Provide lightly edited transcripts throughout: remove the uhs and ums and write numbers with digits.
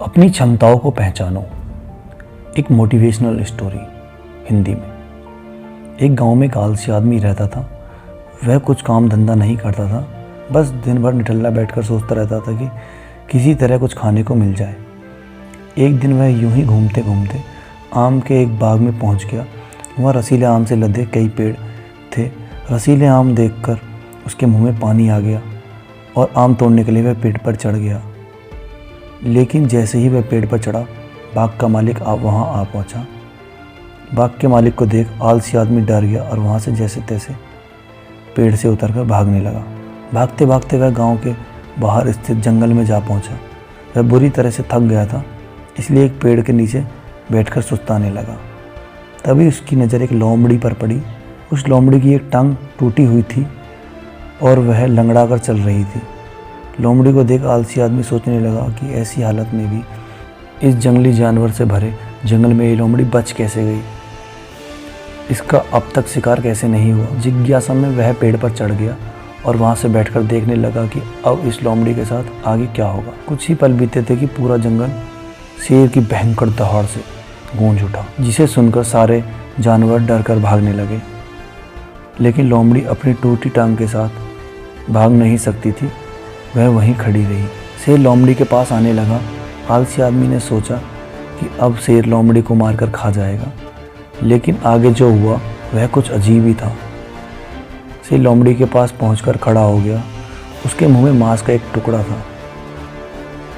अपनी क्षमताओं को पहचानो। एक मोटिवेशनल स्टोरी हिंदी में। एक गांव में एक आलसी आदमी रहता था। वह कुछ काम धंधा नहीं करता था, बस दिन भर निठल्ला बैठकर सोचता रहता था कि किसी तरह कुछ खाने को मिल जाए। एक दिन वह यूं ही घूमते घूमते आम के एक बाग में पहुंच गया। वहाँ रसीले आम से लदे कई पेड़ थे। रसीले आम देखकर उसके मुंह में पानी आ गया और आम तोड़ने के लिए वह पेड़ पर चढ़ गया। लेकिन जैसे ही वह पेड़ पर चढ़ा, बाग का मालिक वहाँ आ पहुँचा। बाग के मालिक को देख आलसी आदमी डर गया और वहाँ से जैसे तैसे पेड़ से उतरकर भागने लगा। भागते भागते वह गांव के बाहर स्थित जंगल में जा पहुँचा। वह बुरी तरह से थक गया था, इसलिए एक पेड़ के नीचे बैठकर सुस्ताने लगा। तभी उसकी नज़र एक लोमड़ी पर पड़ी। उस लोमड़ी की एक टांग टूटी हुई थी और वह लंगड़ा कर चल रही थी। लोमड़ी को देख आलसी आदमी सोचने लगा कि ऐसी हालत में भी इस जंगली जानवर से भरे जंगल में ये लोमड़ी बच कैसे गई, इसका अब तक शिकार कैसे नहीं हुआ। जिज्ञासा में वह पेड़ पर चढ़ गया और वहाँ से बैठकर देखने लगा कि अब इस लोमड़ी के साथ आगे क्या होगा। कुछ ही पल बीते थे कि पूरा जंगल शेर की भयंकर दहाड़ से गूंज उठा, जिसे सुनकर सारे जानवर डर कर भागने लगे। लेकिन लोमड़ी अपनी टूटी टांग के साथ भाग नहीं सकती थी, वह वहीं खड़ी रही। शेर लोमड़ी के पास आने लगा। आलसी आदमी ने सोचा कि अब शेर लोमड़ी को मारकर खा जाएगा, लेकिन आगे जो हुआ वह कुछ अजीब ही था। शेर लोमड़ी के पास पहुंचकर खड़ा हो गया। उसके मुंह में मांस का एक टुकड़ा था,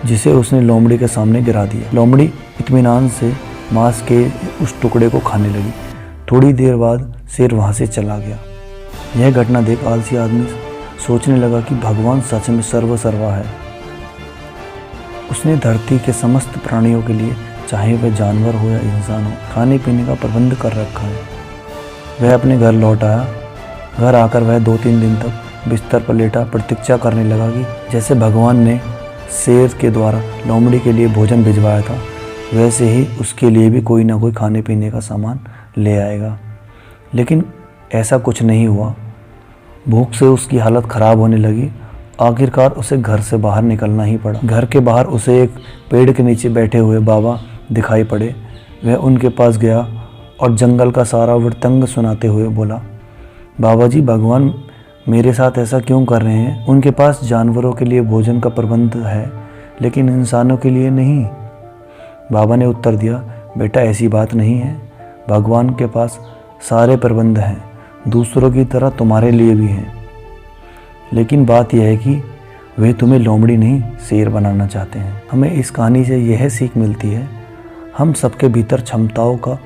जिसे उसने लोमड़ी के सामने गिरा दिया। लोमड़ी इत्मीनान से मांस के उस टुकड़े को खाने लगी। थोड़ी देर बाद शेर वहाँ से चला गया। यह घटना देख आलसी आदमी सोचने लगा कि भगवान सच में सर्वसर्वा है। उसने धरती के समस्त प्राणियों के लिए, चाहे वह जानवर हो या इंसान हो, खाने पीने का प्रबंध कर रखा है। वह अपने घर लौट आया। घर आकर वह 2-3 दिन तक बिस्तर पर लेटा प्रतीक्षा करने लगा कि जैसे भगवान ने शेर के द्वारा लोमड़ी के लिए भोजन भिजवाया था, वैसे ही उसके लिए भी कोई ना कोई खाने पीने का सामान ले आएगा। लेकिन ऐसा कुछ नहीं हुआ। भूख से उसकी हालत ख़राब होने लगी। आखिरकार उसे घर से बाहर निकलना ही पड़ा। घर के बाहर उसे एक पेड़ के नीचे बैठे हुए बाबा दिखाई पड़े। वह उनके पास गया और जंगल का सारा वृत्तांत सुनाते हुए बोला, बाबा जी, भगवान मेरे साथ ऐसा क्यों कर रहे हैं? उनके पास जानवरों के लिए भोजन का प्रबंध है, लेकिन इंसानों के लिए नहीं। बाबा ने उत्तर दिया, बेटा ऐसी बात नहीं है। भगवान के पास सारे प्रबंध हैं, दूसरों की तरह तुम्हारे लिए भी हैं। लेकिन बात यह है कि वे तुम्हें लोमड़ी नहीं, शेर बनाना चाहते हैं। हमें इस कहानी से यह सीख मिलती है, हम सबके भीतर क्षमताओं का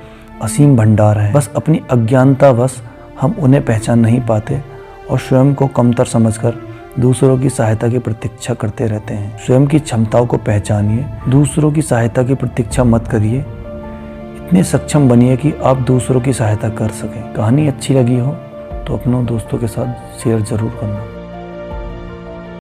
असीम भंडार है, बस अपनी अज्ञानतावश हम उन्हें पहचान नहीं पाते और स्वयं को कमतर समझकर दूसरों की सहायता की प्रतीक्षा करते रहते हैं। स्वयं की क्षमताओं को पहचानिए, दूसरों की सहायता की प्रतीक्षा मत करिए। इतने सक्षम बनिए कि आप दूसरों की सहायता कर सकें। कहानी अच्छी लगी हो तो अपनों दोस्तों के साथ शेयर ज़रूर करना।